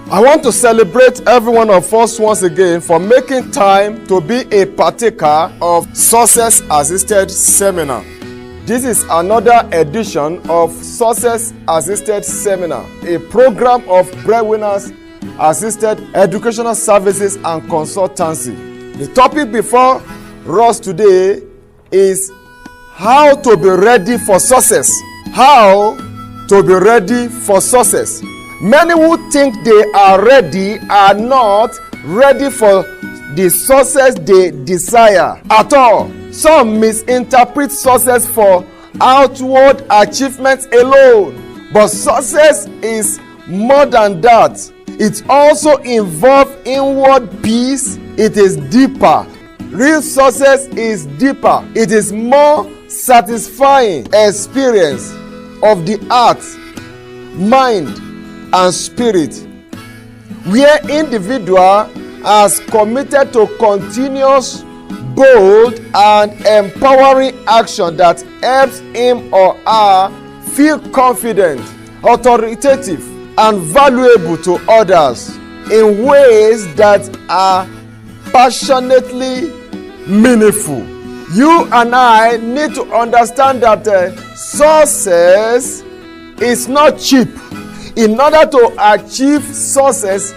I want to celebrate every one of us once again for making time to be a partaker of Success Assisted Seminar. This is another edition of Success Assisted Seminar, a program of Breadwinners Assisted Educational Services and Consultancy. The topic before us today is how to be ready for success. How to be ready for success. Many who think they are ready are not ready for the success they desire at all. Some misinterpret success for outward achievements alone, but success is more than that. It also involves inward peace. It is deeper. Real success is deeper. It is more satisfying experience of the heart, mind, and spirit, where individual is committed to continuous, bold, and empowering action that helps him or her feel confident, authoritative, and valuable to others in ways that are passionately meaningful. You and I need to understand that success is not cheap. In order to achieve success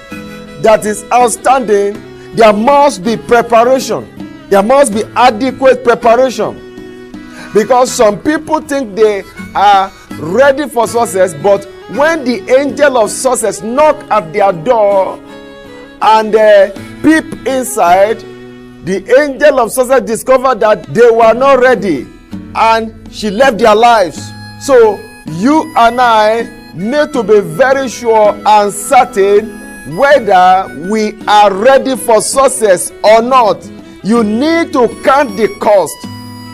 that is outstanding, there must be preparation. There must be adequate preparation. Because some people think they are ready for success, but when the angel of success knock at their door and peep inside, the angel of success discovered that they were not ready and she left their lives. So you and I need to be very sure and certain whether we are ready for success or not. You need to count the cost.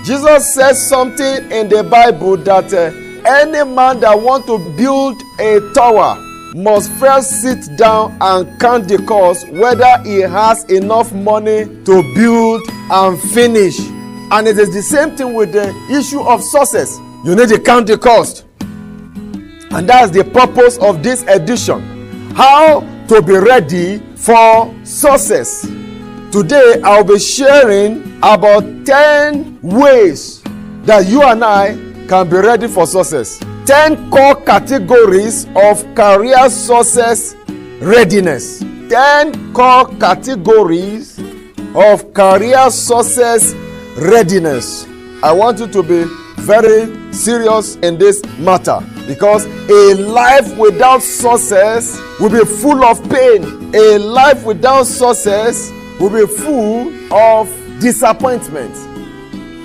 Jesus says something in the Bible that any man that wants to build a tower must first sit down and count the cost, whether he has enough money to build and finish. And it is the same thing with the issue of success. You need to count the cost. And that's the purpose of this edition. How to be ready for success. Today, I'll be sharing about 10 ways that you and I can be ready for success. 10 core categories of career success readiness. 10 core categories of career success readiness. I want you to be very serious in this matter, because a life without success will be full of pain. A life without success will be full of disappointment,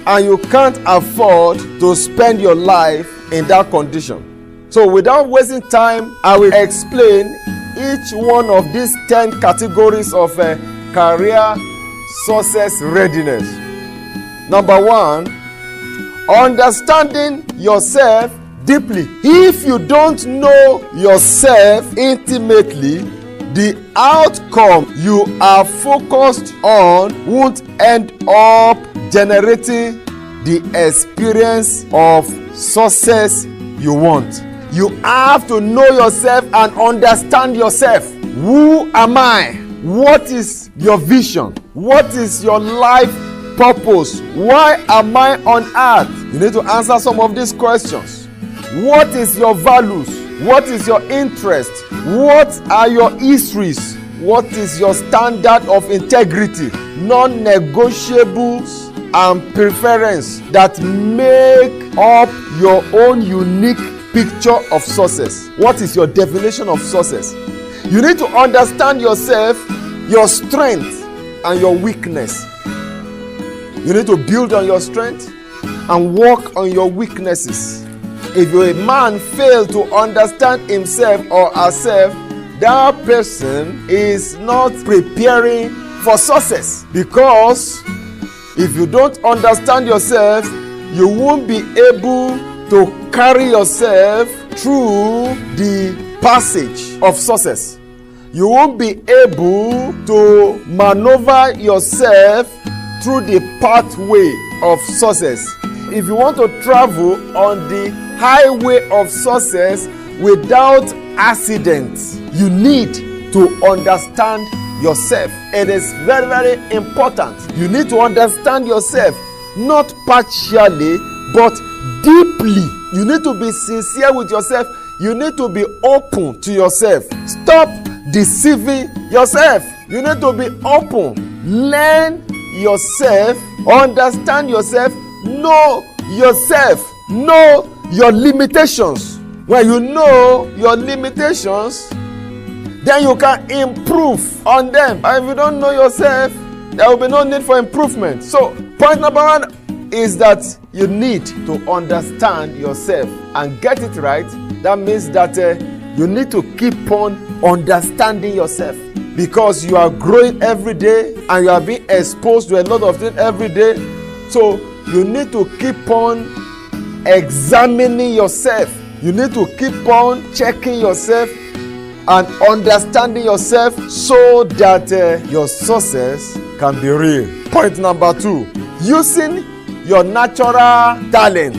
and you can't afford to spend your life in that condition. So without wasting time, I will explain each one of these 10 categories of career success readiness. Number 1, understanding yourself deeply. If you don't know yourself intimately, the outcome you are focused on won't end up generating the experience of success you want. You have to know yourself and understand yourself. Who am I? What is your vision? What is your life purpose? Why am I on earth? You need to answer some of these questions. What is your values? What is your interest? What are your histories? What is your standard of integrity? Non-negotiables and preference that make up your own unique picture of success. What is your definition of success? You need to understand yourself, your strength and your weakness. You need to build on your strength and work on your weaknesses. If a man fails to understand himself or herself, that person is not preparing for success. Because if you don't understand yourself, you won't be able to carry yourself through the passage of success. You won't be able to maneuver yourself through the pathway of success. If you want to travel on the highway of success without accidents, you need to understand yourself. It is very, very important. You need to understand yourself, not partially, but deeply. You need to be sincere with yourself. You need to be open to yourself. Stop deceiving yourself. You need to be open. Learn yourself, understand yourself, know yourself, know your limitations. When you know your limitations, then you can improve on them. And if you don't know yourself, there will be no need for improvement. So, point number one is that you need to understand yourself and get it right. That means that you need to keep on understanding yourself, because you are growing every day and you are being exposed to a lot of things every day. So you need to keep on examining yourself. You need to keep on checking yourself and understanding yourself so that your success can be real. Point number two, using your natural talent.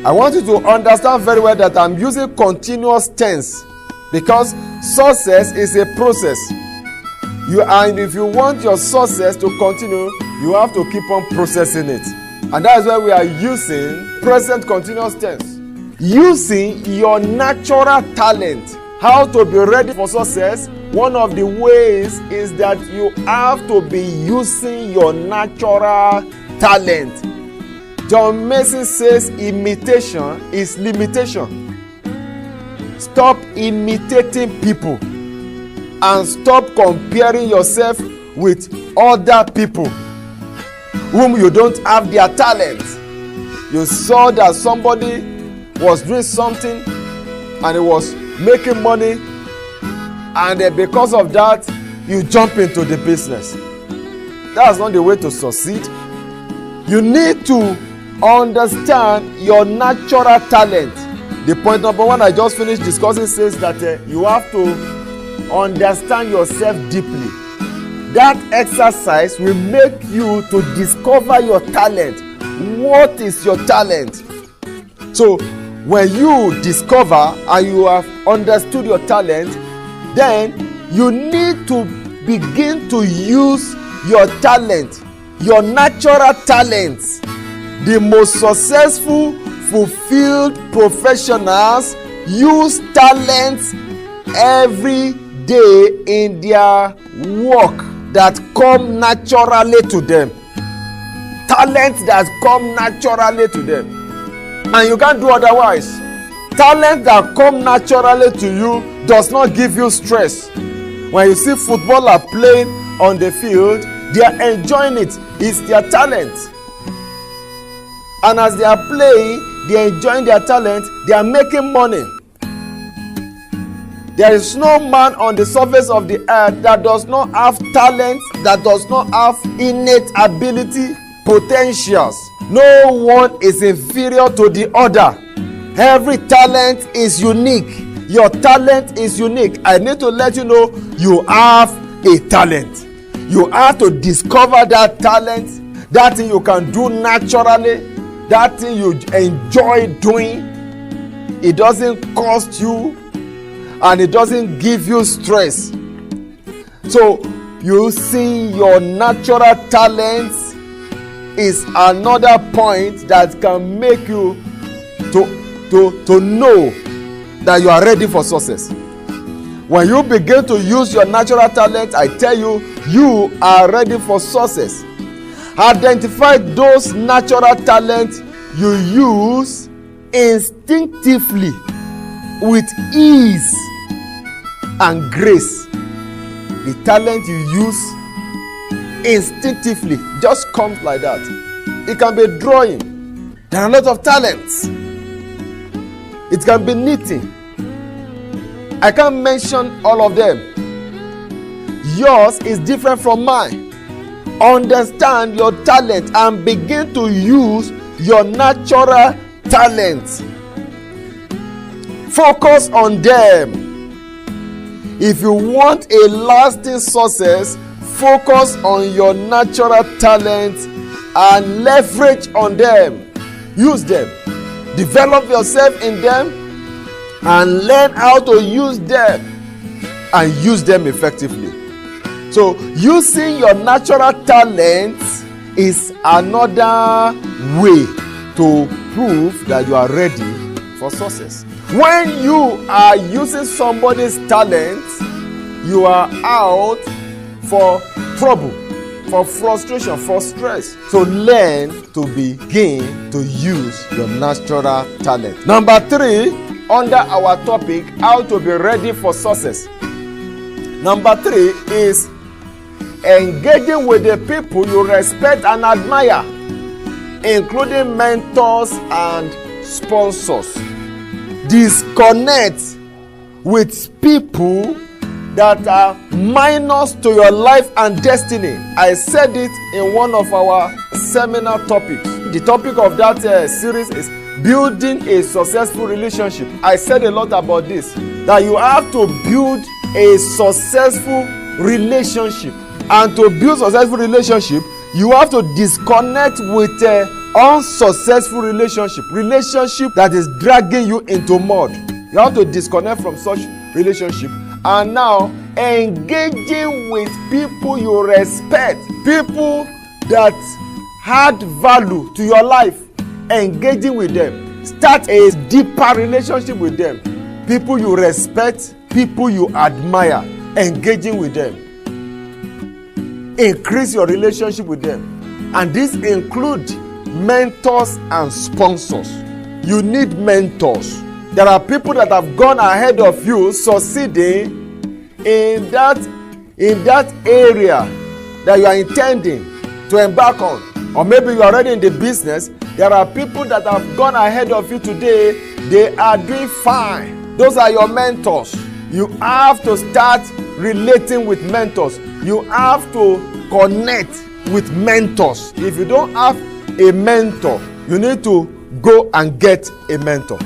I want you to understand very well that I'm using continuous tense, because success is a process. And if you want your success to continue, you have to keep on processing it. And that is why we are using present continuous tense. Using your natural talent. How to be ready for success? One of the ways is that you have to be using your natural talent. John Mason says imitation is limitation. Stop imitating people and stop comparing yourself with other people whom you don't have their talent. You saw that somebody was doing something and it was making money, and because of that you jump into the business. That's not the way to succeed. You need to understand your natural talent. The point number one I just finished discussing says that you have to understand yourself deeply. That exercise will make you to discover your talent. What is your talent? So when you discover and you have understood your talent, then you need to begin to use your talent, your natural talents. The most successful, fulfilled professionals use talents every day in their work that come naturally to them. Talents that come naturally to them. And you can't do otherwise. Talent that come naturally to you does not give you stress. When you see footballer playing on the field, they are enjoying it. It's their talent. And as they are playing, they are enjoying their talent. They are making money. There is no man on the surface of the earth that does not have talent, that does not have innate ability, potentials. No one is inferior to the other. Every talent is unique. Your talent is unique. I need to let you know you have a talent. You have to discover that talent, that thing you can do naturally, that thing you enjoy doing. It doesn't cost you and it doesn't give you stress. So using your natural talents is another point that can make you to know that you are ready for success. When you begin to use your natural talent, I tell you, you are ready for success. Identify those natural talents you use instinctively with ease and grace. The talent you use instinctively just comes like that. It can be drawing. There are a lot of talents. It can be knitting. I can't mention all of them. Yours is different from mine. Understand your talent and begin to use your natural talents. Focus on them. If you want a lasting success, focus on your natural talents and leverage on them. Use them. Develop yourself in them and learn how to use them. and use them effectively. So using your natural talents is another way to prove that you are ready for success. When you are using somebody's talents, you are out for trouble, for frustration, for stress. So learn to begin to use your natural talent. Number 3, under our topic, how to be ready for success. Number 3 is engaging with the people you respect and admire, including mentors and sponsors. Disconnect with people that are minors to your life and destiny. I said it in one of our seminar topics. The topic of that series is building a successful relationship. I said a lot about this, that you have to build a successful relationship. And to build a successful relationship, you have to disconnect with unsuccessful relationship that is dragging you into mud. You have to disconnect from such relationship, and now engaging with people you respect, people that add value to your life. Engaging with them, start a deeper relationship with them. People you respect, people you admire, engaging with them. Increase your relationship with them, and this includes mentors and sponsors. You need mentors. There are people that have gone ahead of you, succeeding in that area that you are intending to embark on. Or maybe you are already in the business. There are people that have gone ahead of you today. They are doing fine. Those are your mentors. You have to start relating with mentors. You have to connect with mentors. If you don't have a mentor, you need to go and get a mentor.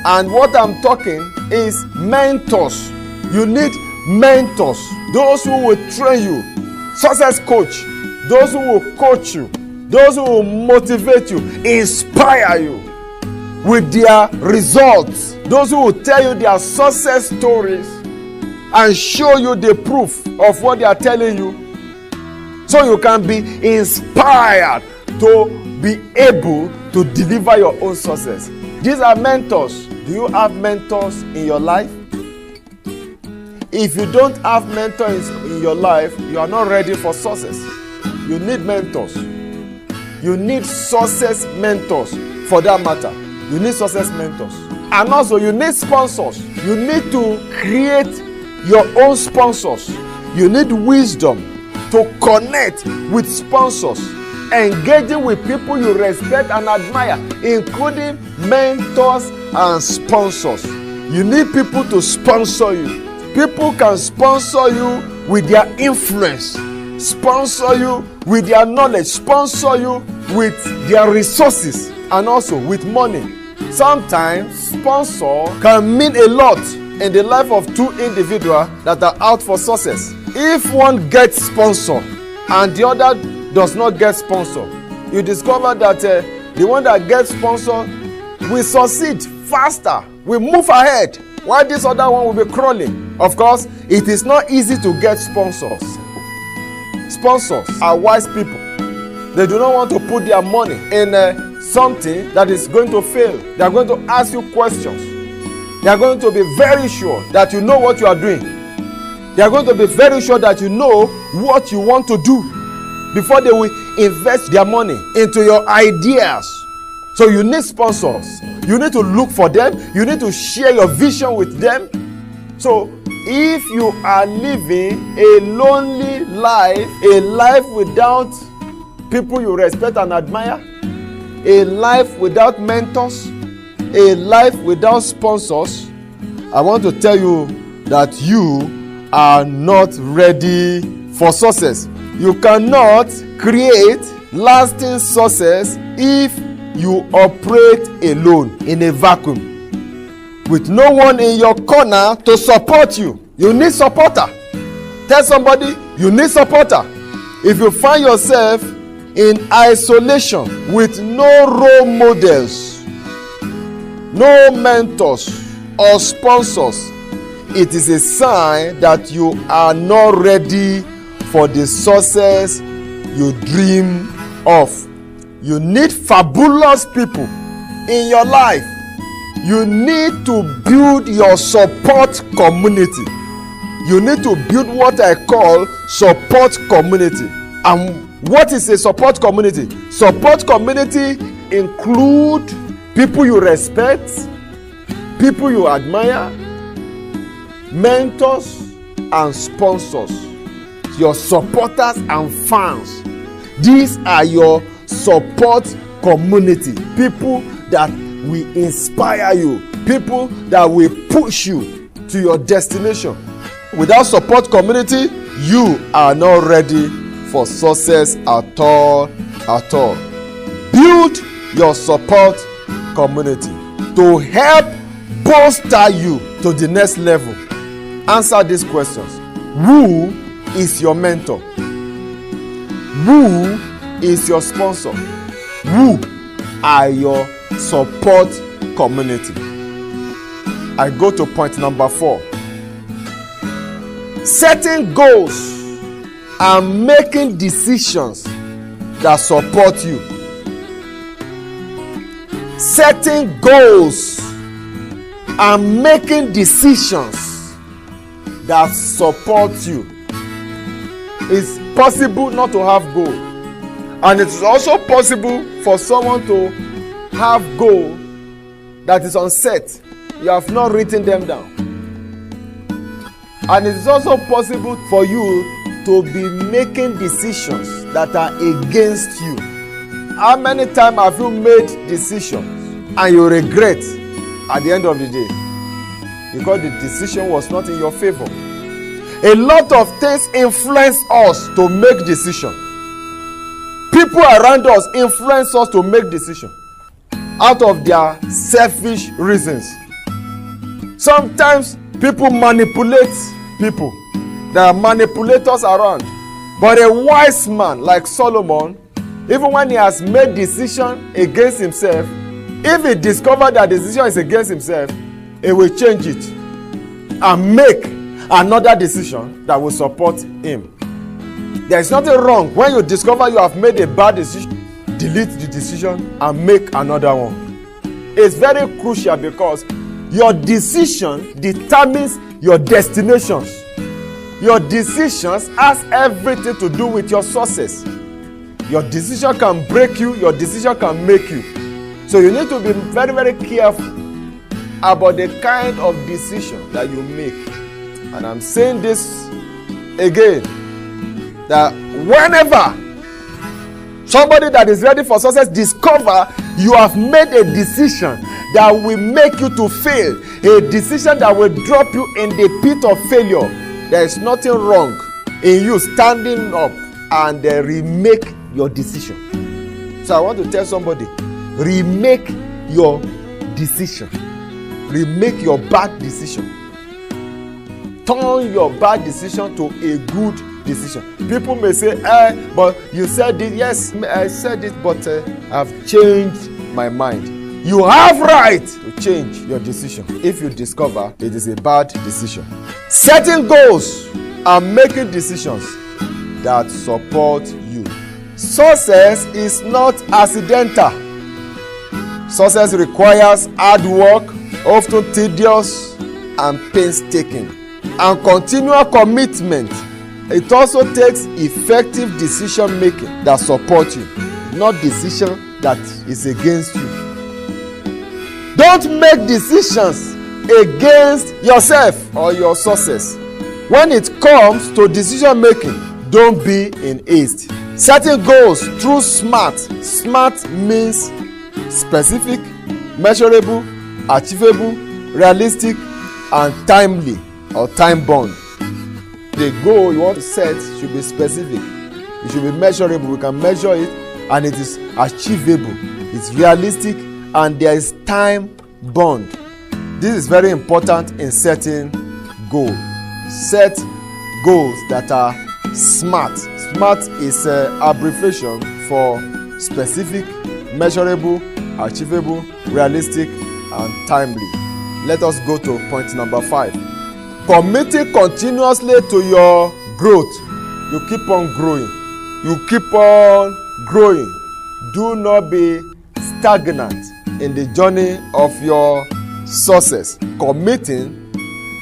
And what I'm talking is mentors. You need mentors. Those who will train you. Success coach. Those who will coach you. Those who will motivate you, inspire you with their results. Those who will tell you their success stories and show you the proof of what they are telling you, so you can be inspired to be able to deliver your own success. These are mentors. Do you have mentors in your life? If you don't have mentors in your life, you are not ready for success. You need mentors. You need success mentors, for that matter. You need success mentors. And also you need sponsors. You need to create your own sponsors. You need wisdom to connect with sponsors. Engaging with people you respect and admire, including mentors and sponsors. You need people to sponsor you. People can sponsor you with their influence, sponsor you with their knowledge, sponsor you with their resources, and also with money. Sometimes sponsor can mean a lot in the life of two individuals that are out for success. If one gets sponsor and the other does not get sponsor, you discover that the one that gets sponsor will succeed faster, will move ahead, while this other one will be crawling. Of course, it is not easy to get sponsors. Sponsors are wise people. They do not want to put their money in something that is going to fail. They are going to ask you questions. They are going to be very sure that you know what you are doing. They are going to be very sure that you know what you want to do before they will invest their money into your ideas. So you need sponsors. You need to look for them. You need to share your vision with them. So if you are living a lonely life, a life without people you respect and admire, a life without mentors, a life without sponsors, I want to tell you that you are not ready for success. You cannot create lasting success if you operate alone in a vacuum with no one in your corner to support you. You need supporter. Tell somebody you need supporter. If you find yourself in isolation with no role models, no mentors or sponsors, it is a sign that you are not ready for the success you dream of. You need fabulous people in your life. You need to build your support community. You need to build what I call support community. And what is a support community? Support community include people you respect, people you admire, mentors and sponsors, your supporters and fans. These are your support community. People that will inspire you, people that will push you to your destination. Without support community, you are not ready for success at all. Build your support community to help bolster you to the next level. Answer these questions. Who is your mentor? Who is your sponsor? Who are your support community? I go to point number 4. Setting goals and making decisions that support you. Setting goals and making decisions that support you. It's possible not to have goal, and it is also possible for someone to have goal that is unset. You have not written them down. And it is also possible for you to be making decisions that are against you. How many times have you made decisions and you regret at the end of the day because the decision was not in your favor? A lot of things influence us to make decisions. People around us influence us to make decisions out of their selfish reasons. Sometimes people manipulate people. There are manipulators around. But a wise man like Solomon, even when he has made decision against himself, if he discovers that the decision is against himself, he will change it and make another decision that will support him. There is nothing wrong when you discover you have made a bad decision. Delete the decision and make another one. It's very crucial because your decision determines your destinations. Your decisions has everything to do with your success. Your decision can break you, your decision can make you. So you need to be very, very careful about the kind of decision that you make. And I'm saying this again, that whenever somebody that is ready for success discover you have made a decision that will make you to fail, a decision that will drop you in the pit of failure, there is nothing wrong in you standing up and remake your decision. So I want to tell somebody, remake your decision. Remake your bad decision. Turn your bad decision to a good decision. People may say, but you said it. Yes, I said it, but I've changed my mind. You have right to change your decision if you discover it is a bad decision. Setting goals and making decisions that support you. Success is not accidental. Success requires hard work, often tedious and painstaking, and continual commitment. It also takes effective decision making that supports you, not decision that is against you. Don't make decisions against yourself or your success. When it comes to decision making, don't be in haste. Setting goals through SMART. SMART means specific, measurable, achievable, realistic, and timely or time bound. The goal you want to set should be specific. It should be measurable. We can measure it, and it is achievable. It's realistic, and there is time bound. This is very important in setting goals. Set goals that are SMART. SMART is an abbreviation for specific, measurable, achievable, realistic, and timely. Let us go to point number 5. Committing continuously to your growth. You keep on growing. You keep on growing. Do not be stagnant in the journey of your success. Committing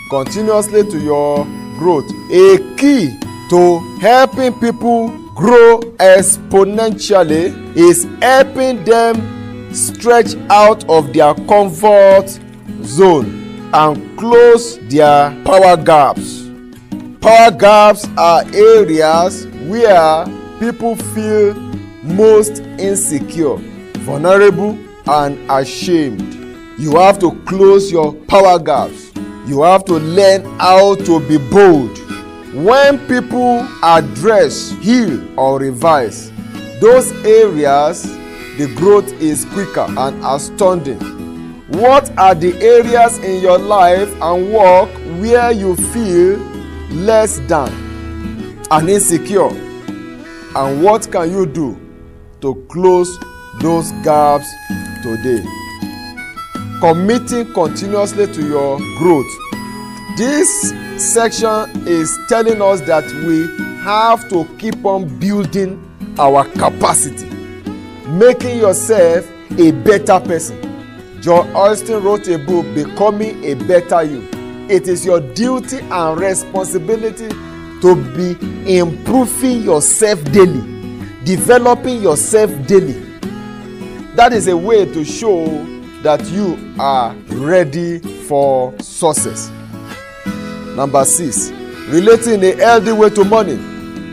continuously to your growth. A key to helping people grow exponentially is helping them stretch out of their comfort zone and close their power gaps. Power gaps are areas where people feel most insecure, vulnerable, and ashamed. You have to close your power gaps. You have to learn how to be bold. When people address, heal, or revise those areas, the growth is quicker and astounding. What are the areas in your life and work where you feel less than and insecure? And what can you do to close those gaps today? Committing continuously to your growth. This section is telling us that we have to keep on building our capacity, making yourself a better person. Joel Osteen wrote a book, Becoming a Better You. It is your duty and responsibility to be improving yourself daily, developing yourself daily. That is a way to show that you are ready for success. Number 6, relating in a healthy way to money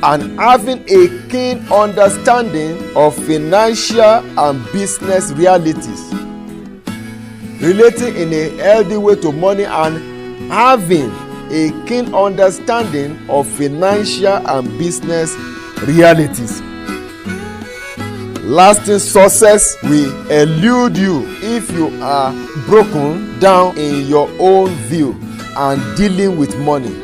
and having a keen understanding of financial and business realities. Relating in a healthy way to money and having a keen understanding of financial and business realities. Lasting success will elude you if you are broken down in your own view and dealing with money.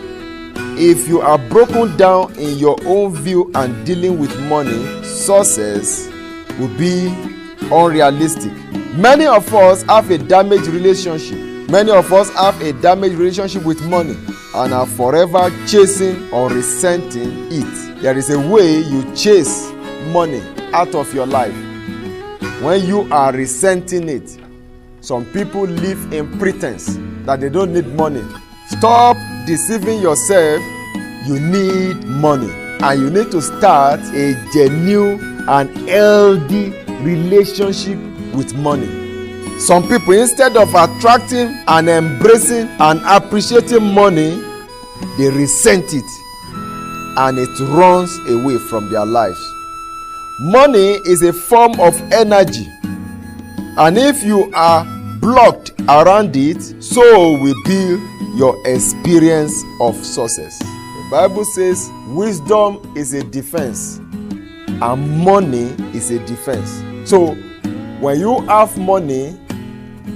If you are broken down in your own view and dealing with money, success will be unrealistic. Many of us have a damaged relationship. Many of us have a damaged relationship with money and are forever chasing or resenting it. There is a way you chase money out of your life. When you are resenting it, some people live in pretense that they don't need money. Stop deceiving yourself. You need money, and you need to start a genuine and healthy relationship with money. Some people, instead of attracting and embracing and appreciating money, they resent it and it runs away from their lives. Money is a form of energy, and if you are blocked around it, so will be your experience of success. The Bible says wisdom is a defense and money is a defense. So when you have money,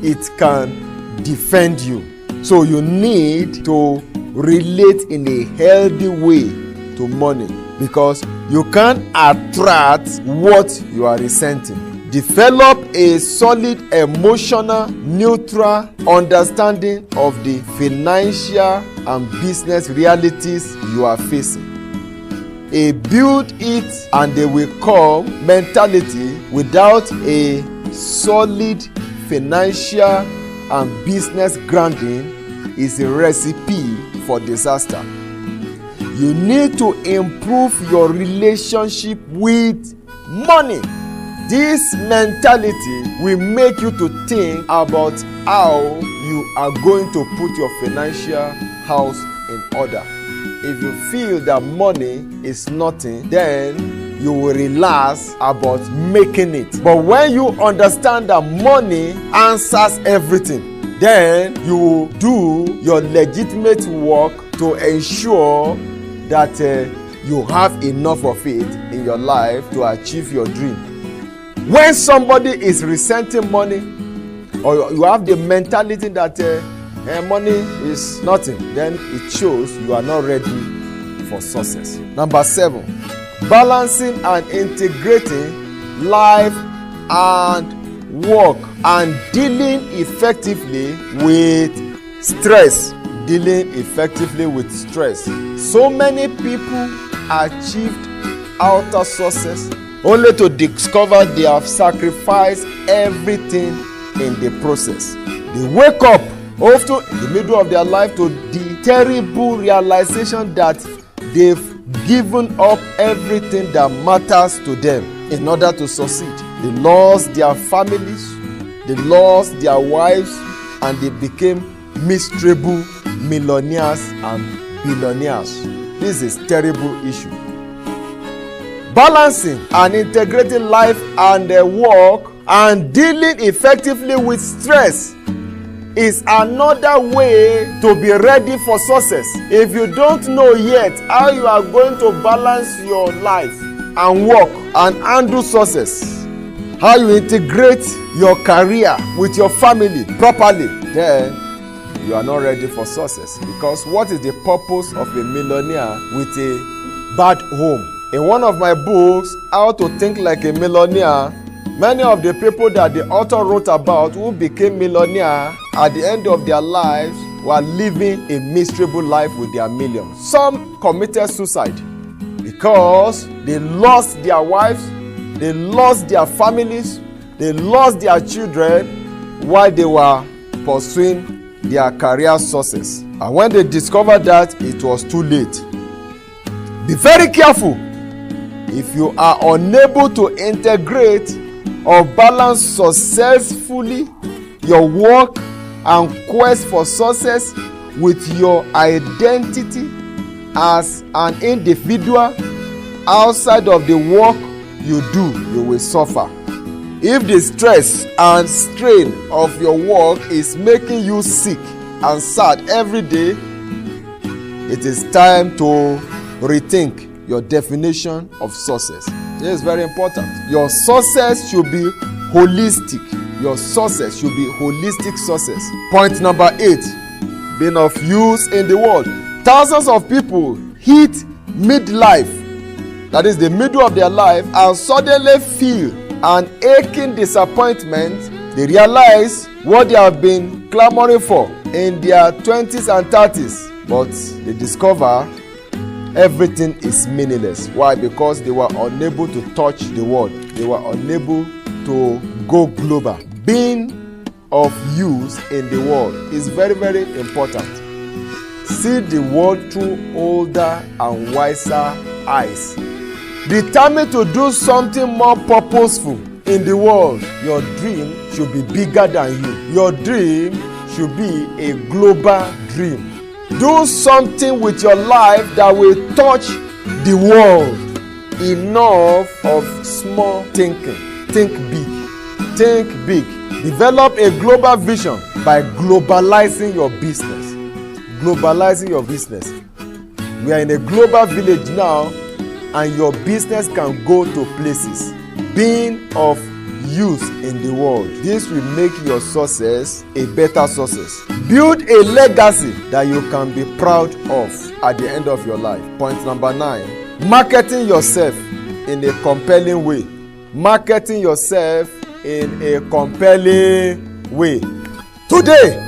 it can defend you. So you need to relate in a healthy way to money, because you can't attract what you are resenting. Develop a solid emotional, neutral understanding of the financial and business realities you are facing. A build it and they will come mentality without a solid financial and business grounding is a recipe for disaster. You need to improve your relationship with money. This mentality will make you to think about how you are going to put your financial house in order. If you feel that money is nothing, then you will relax about making it. But when you understand that money answers everything, then you will do your legitimate work to ensure that you have enough of it in your life to achieve your dream. When somebody is resenting money, or you have the mentality that money is nothing, then it shows you are not ready for success. Number 7, balancing and integrating life and work and dealing effectively with stress. dealing effectively with stress. So many people achieved outer success only to discover they have sacrificed everything in the process. They wake up often in the middle of their life to the terrible realization that they've given up everything that matters to them in order to succeed. They lost their families, they lost their wives, and they became miserable millionaires and billionaires. This is a terrible issue. Balancing and integrating life and work and dealing effectively with stress is another way to be ready for success. If you don't know yet how you are going to balance your life and work and handle success, how you integrate your career with your family properly, then you are not ready for success. Because what is the purpose of a millionaire with a bad home? In one of my books, How to Think Like a Millionaire, many of the people that the author wrote about who became millionaire at the end of their lives were living a miserable life with their millions. Some committed suicide because they lost their wives, they lost their families, they lost their children while they were pursuing their career success. And when they discovered that, it was too late. Be very careful. If you are unable to integrate or balance successfully your work and quest for success with your identity as an individual outside of the work you do, you will suffer. If the stress and strain of your work is making you sick and sad every day, it is time to rethink your definition of success. This is very important. Your success should be holistic. Your success should be holistic success. Point number 8, being of use in the world. Thousands of people hit midlife, that is the middle of their life, and suddenly feel an aching disappointment. They realize what they have been clamoring for in their 20s and 30s, but they discover everything is meaningless. Why? Because they were unable to touch the world. They were unable to go global. Being of use in the world is very, very important. See the world through older and wiser eyes. Determined to do something more purposeful in the world. Your dream should be bigger than you. Your dream should be a global dream. Do something with your life that will touch the world. Enough of small thinking. Think big. Think big. Develop a global vision by globalizing your business. Globalizing your business. We are in a global village now, and your business can go to places. Being of use in the world. This will make your success a better success. Build a legacy that you can be proud of at the end of your life. Point number 9. Marketing yourself in a compelling way. Marketing yourself in a compelling way. Today,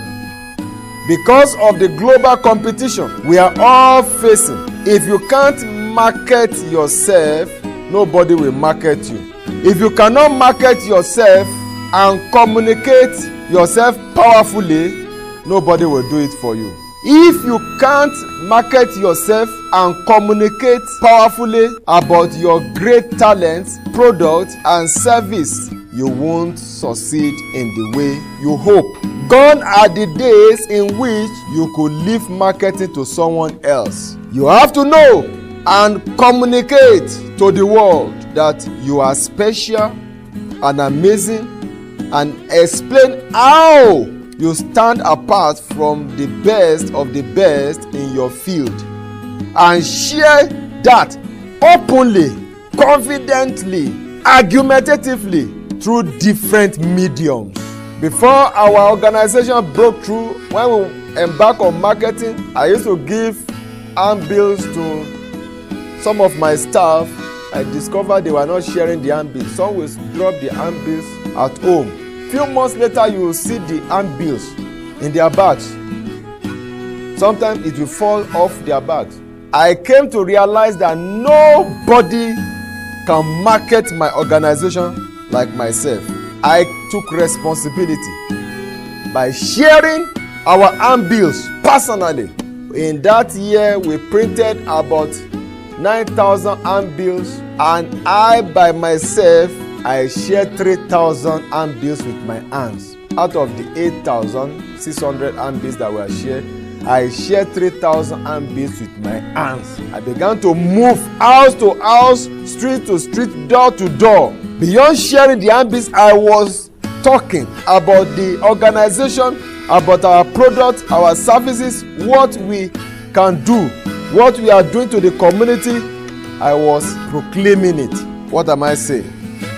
because of the global competition we are all facing, if you can't market yourself, nobody will market you. If you cannot market yourself and communicate yourself powerfully, nobody will do it for you. If you can't market yourself and communicate powerfully about your great talents, products, and service, you won't succeed in the way you hope. Gone are the days in which you could leave marketing to someone else. You have to know and communicate to the world that you are special and amazing, and explain how you stand apart from the best of the best in your field, and share that openly, confidently, argumentatively through different mediums. Before our organization broke through, when we embarked on marketing, I used to give handbills to some of my staff. I discovered they were not sharing the handbills. Some will drop the handbills at home. Few months later, you will see the handbills in their bags. sometimes it will fall off their backs. I came to realize that nobody can market my organization like myself. I took responsibility by sharing our handbills personally. In that year, we printed about 9,000 handbills, and I by myself, I shared 3,000 handbills with my hands. Out of the 8,600 handbills that were shared, I shared 3,000 handbills with my hands. I began to move house to house, street to street, door to door. Beyond sharing the handbills, I was talking about the organization, about our products, our services, what we can do, what we are doing to the community. I was proclaiming it. What am I saying?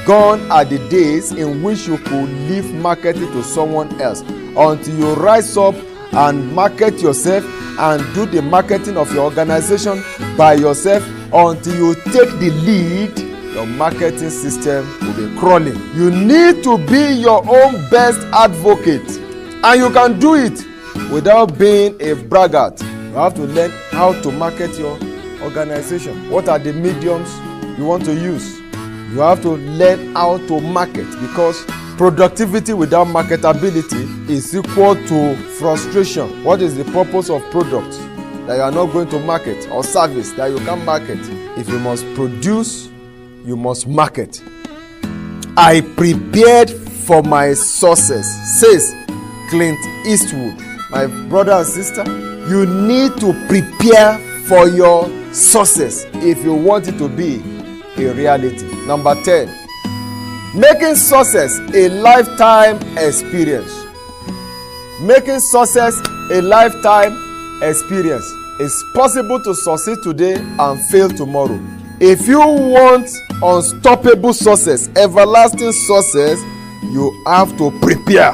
Gone are the days in which you could leave marketing to someone else until you rise up and market yourself and do the marketing of your organization by yourself. Until you take the lead, your marketing system will be crawling. You need to be your own best advocate, and you can do it without being a braggart. You have to learn how to market your organization. What are the mediums you want to use? You have to learn how to market, because productivity without marketability is equal to frustration. What is the purpose of products that you are not going to market, or service that you can't market? If you must produce, you must market. I prepared for my success, says Clint Eastwood. My brother and sister, you need to prepare for your success if you want it to be a reality. Number 10, making success a lifetime experience. Making success a lifetime experience. It's possible to succeed today and fail tomorrow. If you want unstoppable success, everlasting success, you have to prepare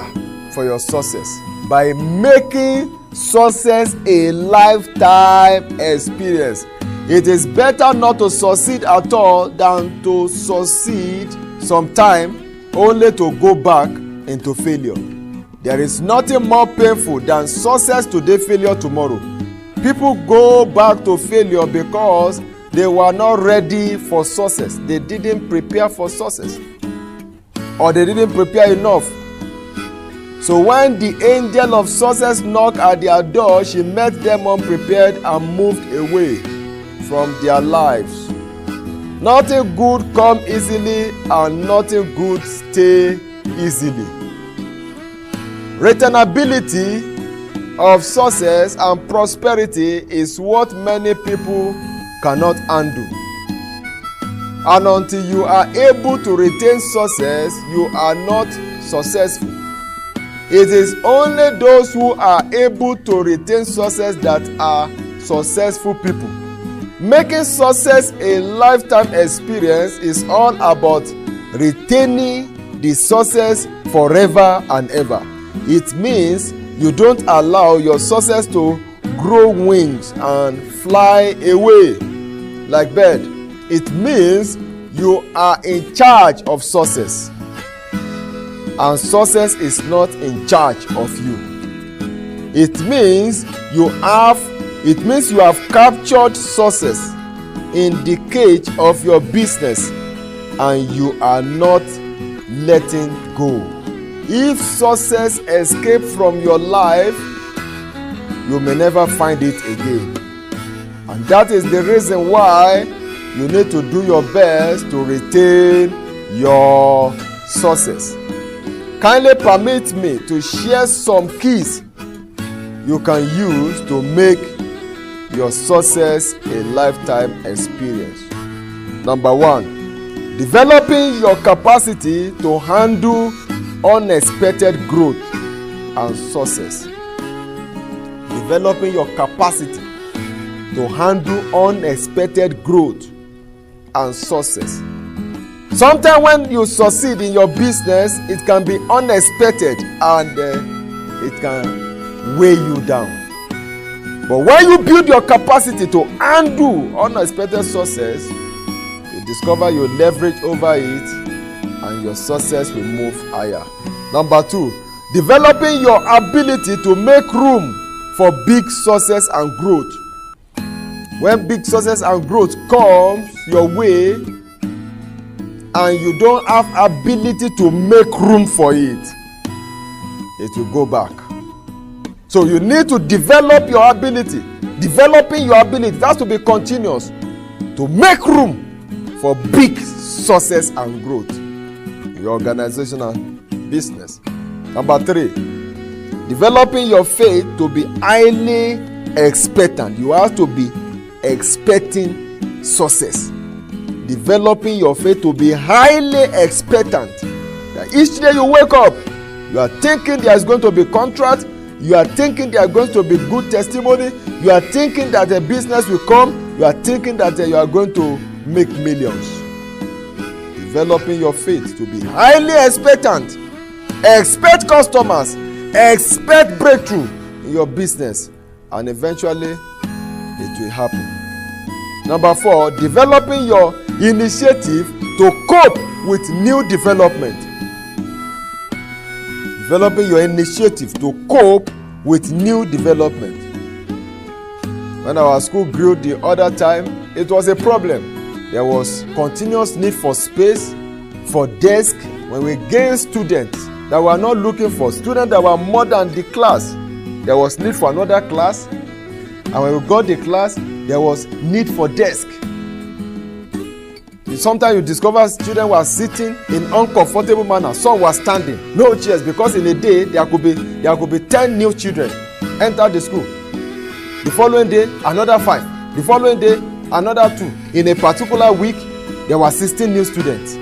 for your success by making success a lifetime experience. It is better not to succeed at all than to succeed sometime only to go back into failure. There is nothing more painful than success today, failure tomorrow. People go back to failure because they were not ready for success. They didn't prepare for success, or they didn't prepare enough. So when the angel of success knocked at their door, she met them unprepared and moved away from their lives. Nothing good come easily, and nothing good stay easily. Returnability of success and prosperity is what many people cannot handle. And until you are able to retain success, you are not successful. It is only those who are able to retain success that are successful people. Making success a lifetime experience is all about retaining the success forever and ever. It means you don't allow your success to grow wings and fly away like bird. It means you are in charge of success, and success is not in charge of you. It means you have captured success in the cage of your business, and you are not letting go. If success escapes from your life, you may never find it again. And that is the reason why you need to do your best to retain your success. Kindly permit me to share some keys you can use to make your success a lifetime experience. Number 1, developing your capacity to handle unexpected growth and success. Developing your capacity to handle unexpected growth and success. Sometimes when you succeed in your business, it can be unexpected and it can weigh you down. But when you build your capacity to handle unexpected success, you discover you leverage over it and your success will move higher. Number 2, developing your ability to make room for big success and growth. When big success and growth comes your way and you don't have ability to make room for it, it will go back. So you need to develop your ability. Developing your ability, that's to be continuous, to make room for big success and growth in your organizational business. Number 3, developing your faith to be highly expectant. You have to be expecting success. Developing your faith to be highly expectant. That each day you wake up, you are thinking there is going to be contract. You are thinking there are going to be good testimony. You are thinking that a business will come. You are thinking that you are going to make millions. Developing your faith to be highly expectant. Expect customers. Expect breakthrough in your business. And eventually, it will happen. Number 4, developing your initiative to cope with new development. Developing your initiative to cope with new development. When our school grew the other time, it was a problem. There was continuous need for space, for desk. When we gained students that were not looking for, students that were more than the class, there was need for another class. And when we got the class, there was need for desk. Sometimes you discover students were sitting in uncomfortable manner. Some were standing, no chairs, because in a day there could be 10 new children enter the school. The following day, another 5. The following day, another 2. In a particular week, there were 16 new students.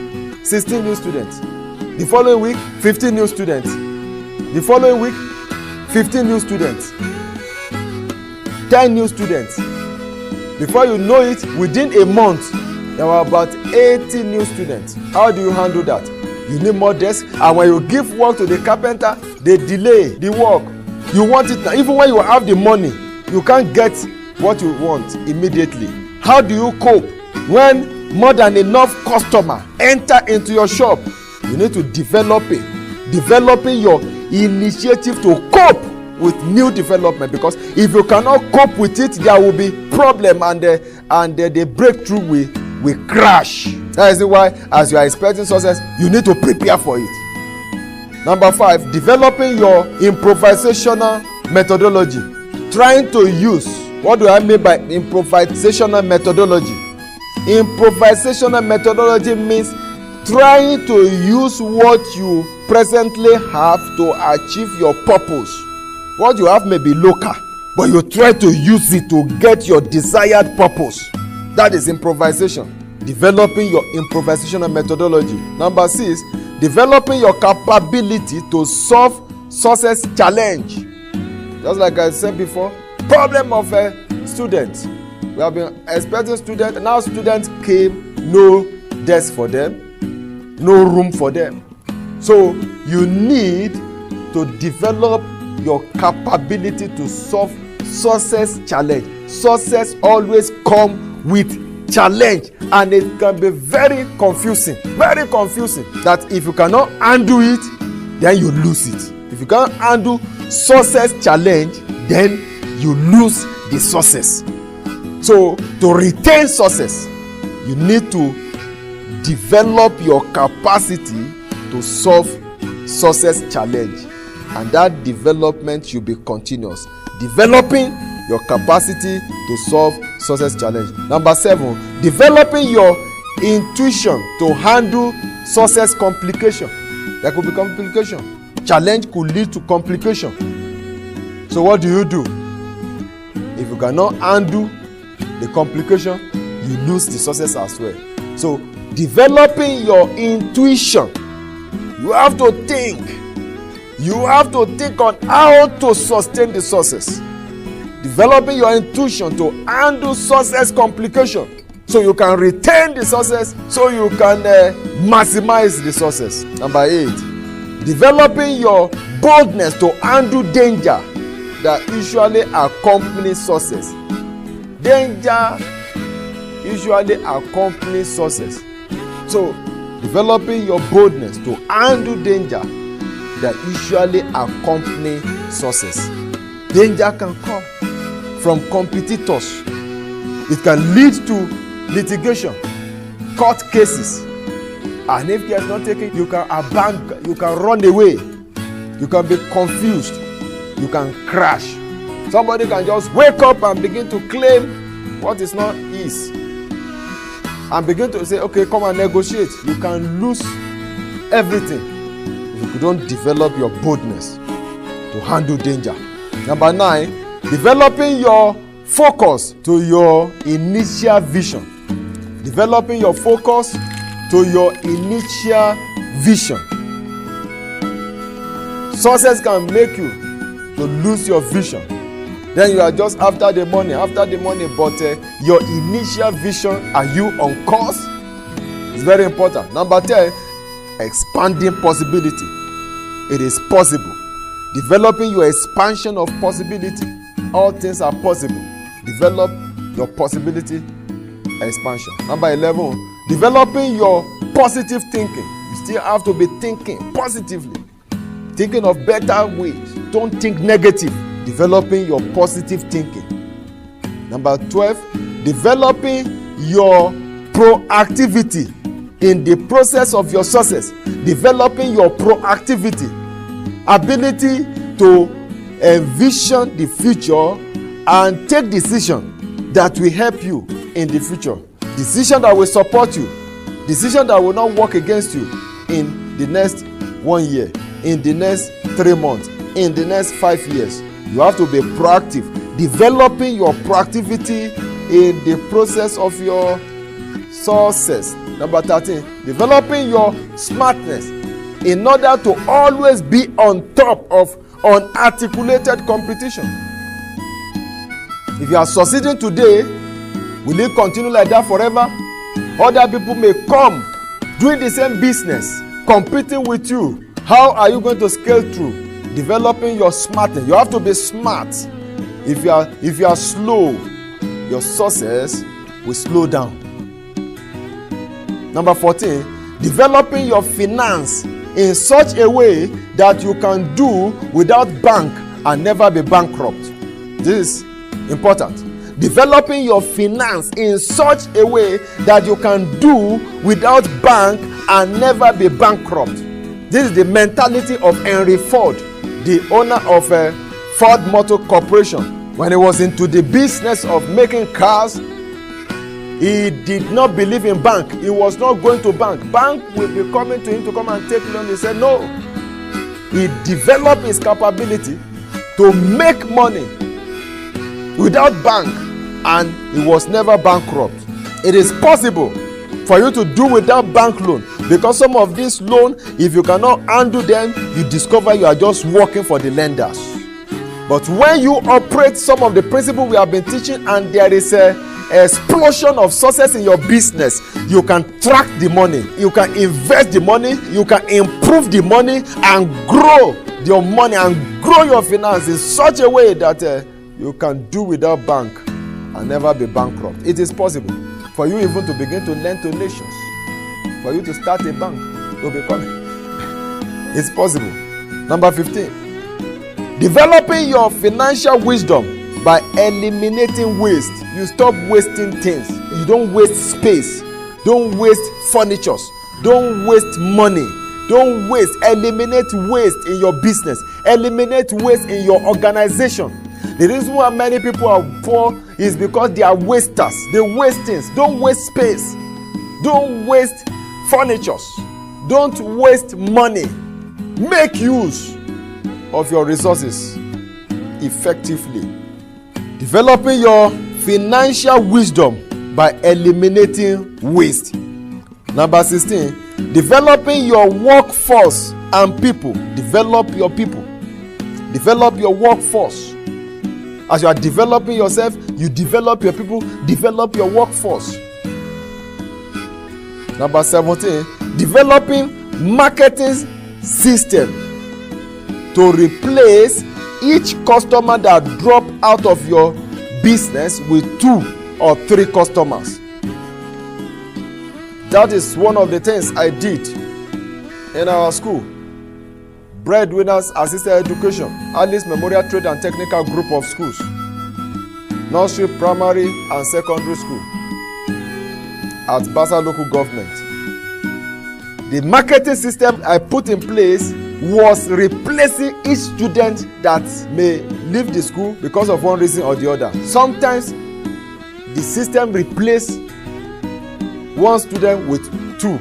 16 new students. The following week, 15 new students. The following week, 15 new students. 10 new students. Before you know it, within a month, there were about 80 new students. How do you handle that? You need more desks, and when you give work to the carpenter, they delay the work. You want it now. Even when you have the money, you can't get what you want immediately. How do you cope when more than enough customer enter into your shop? You need to developing your initiative to cope with new development, because if you cannot cope with it, there will be problem, and the breakthrough will crash. That is why, as you are expecting success, you need to prepare for it. Number 5, developing your improvisational methodology. Trying to use, what do I mean by improvisational methodology? Improvisational methodology means trying to use what you presently have to achieve your purpose. What you have may be local, but you try to use it to get your desired purpose. That is improvisation. Developing your improvisational methodology. Number 6, developing your capability to solve success challenge. Just like I said before, problem of a student. We have been expecting students, and now students came, no desk for them, no room for them. So you need to develop your capability to solve success challenge. Success always come with challenge, and it can be very confusing that if you cannot handle it, then you lose it. If you can't handle success challenge, then you lose the success. So to retain success, you need to develop your capacity to solve success challenge, and that development should be continuous. Developing your capacity to solve success challenge. Number 7, developing your intuition to handle success complication. There could be complication. Challenge could lead to complication. So what do? If you cannot handle the complication, you lose the success as well. So developing your intuition, you have to think. You have to think on how to sustain the success. Developing your intuition to handle success complication, so you can retain the success, so you can maximize the success. Number 8, developing your boldness to handle danger that usually accompanies success. Danger usually accompanies success. So developing your boldness to handle danger that usually accompany success. Danger can come from competitors. It can lead to litigation, court cases. And if care is not taken, you can abandon, you can run away, you can be confused, you can crash. Somebody can just wake up and begin to claim what is not his, and begin to say, okay, come and negotiate. You can lose everything if you don't develop your boldness to handle danger. Number 9, developing your focus to your initial vision. Developing your focus to your initial vision. Success can make you to lose your vision. Then you are just after the money, but your initial vision, are you on course? It's very important. Number 10, expanding possibility. It is possible. Developing your expansion of possibility. All things are possible. Develop your possibility expansion. Number 11, developing your positive thinking. You still have to be thinking positively, thinking of better ways. Don't think negative. Developing your positive thinking. Number 12, developing your proactivity in the process of your success. Developing your proactivity, ability to envision the future and take decisions that will help you in the future. Decision that will support you. Decision that will not work against you in the next 1 year, in the next 3 months, in the next 5 years. You have to be proactive. Developing your proactivity in the process of your success. Number 13, developing your smartness in order to always be on top of unarticulated competition. If you are succeeding today, will it continue like that forever? Other people may come doing the same business, competing with you. How are you going to scale through? Developing your smartness. You have to be smart. If you are slow, your success will slow down. Number 14, developing your finance in such a way that you can do without bank and never be bankrupt. This is important. Developing your finance in such a way that you can do without bank and never be bankrupt. This is the mentality of Henry Ford, the owner of Ford Motor Corporation. When he was into the business of making cars, he did not believe in bank. He was not going to bank. Bank will be coming to him to come and take loan. He said no. He developed his capability to make money without bank, and he was never bankrupt. It is possible for you to do without bank loan, because some of these loans, if you cannot handle them, you discover you are just working for the lenders. But when you operate some of the principles we have been teaching, and there is a explosion of success in your business, you can track the money, you can invest the money, you can improve the money and grow your money and grow your finance in such a way that you can do without bank and never be bankrupt. It is possible for you even to begin to lend to nations, for you to start a bank, to become. It's possible. Number 15, developing your financial wisdom by eliminating waste. You stop wasting things. You don't waste space. Don't waste furniture. Don't waste money. Don't waste. Eliminate waste in your business. Eliminate waste in your organization. The reason why many people are poor is because they are wasters. They waste things. Don't waste space. Don't waste furniture. Don't waste money. Make use of your resources effectively. Developing your financial wisdom by eliminating waste. Number 16, developing your workforce and people. Develop your people. Develop your workforce. As you are developing yourself, you develop your people, develop your workforce. Number 17, developing marketing system to replace each customer that drop out of your business with 2 or 3 customers. That is one of the things I did in our school. Breadwinners Assisted Education, Alice Memorial Trade and Technical Group of Schools, Nursery, Primary and Secondary School at Basa Local Government. The marketing system I put in place was replacing each student that may leave the school because of one reason or the other. Sometimes the system replaces one student with 2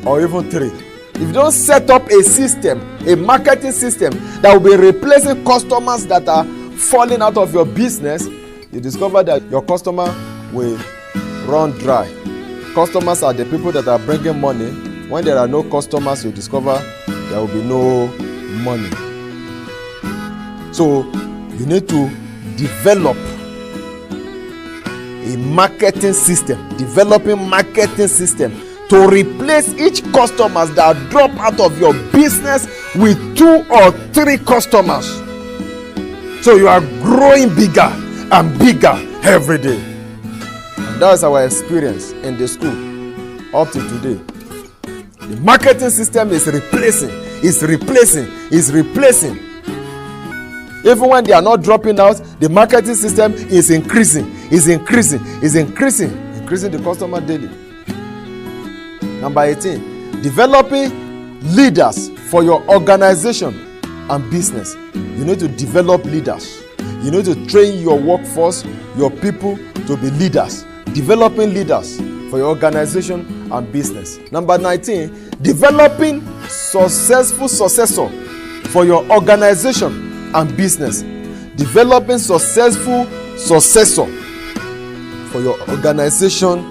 or even 3. If you don't set up a system, a marketing system that will be replacing customers that are falling out of your business, you discover that your customer will run dry. Customers are the people that are bringing money. When there are no customers, you discover there will be no money. So you need to develop a marketing system, developing marketing system to replace each customers that drop out of your business with 2 or 3 customers. So you are growing bigger and bigger every day. And that's our experience in the school up to today. The marketing system is replacing. Even when they are not dropping out, the marketing system is increasing the customer daily. Number 18, developing leaders for your organization and business. You need to develop leaders. You need to train your workforce, your people to be leaders. Developing leaders for your organization and business. Number 19, developing successful successor for your organization and business. Developing successful successor for your organization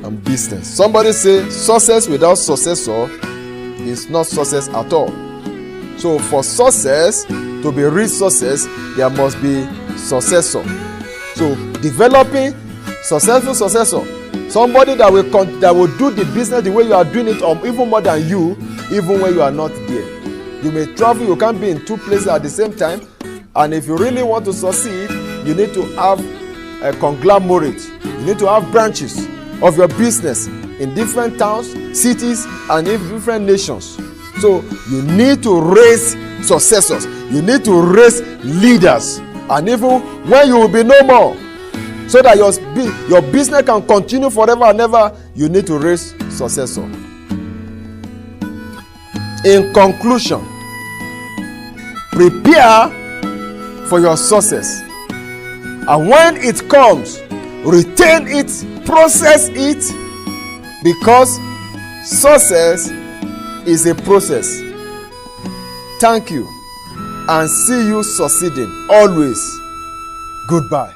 and business. Somebody say success without successor is not success at all. So for success to be real success, there must be successor. So developing successful successor, somebody that will do the business the way you are doing it, or even more than you, even when you are not there. You may travel, you can't be in 2 places at the same time, and if you really want to succeed, you need to have a conglomerate. You need to have branches of your business in different towns, cities, and in different nations. So you need to raise successors. You need to raise leaders, and even when you will be no more, so that your business can continue forever and ever, you need to raise successor. In conclusion, prepare for your success, and when it comes, retain it, process it, because success is a process. Thank you, and see you succeeding always. Goodbye.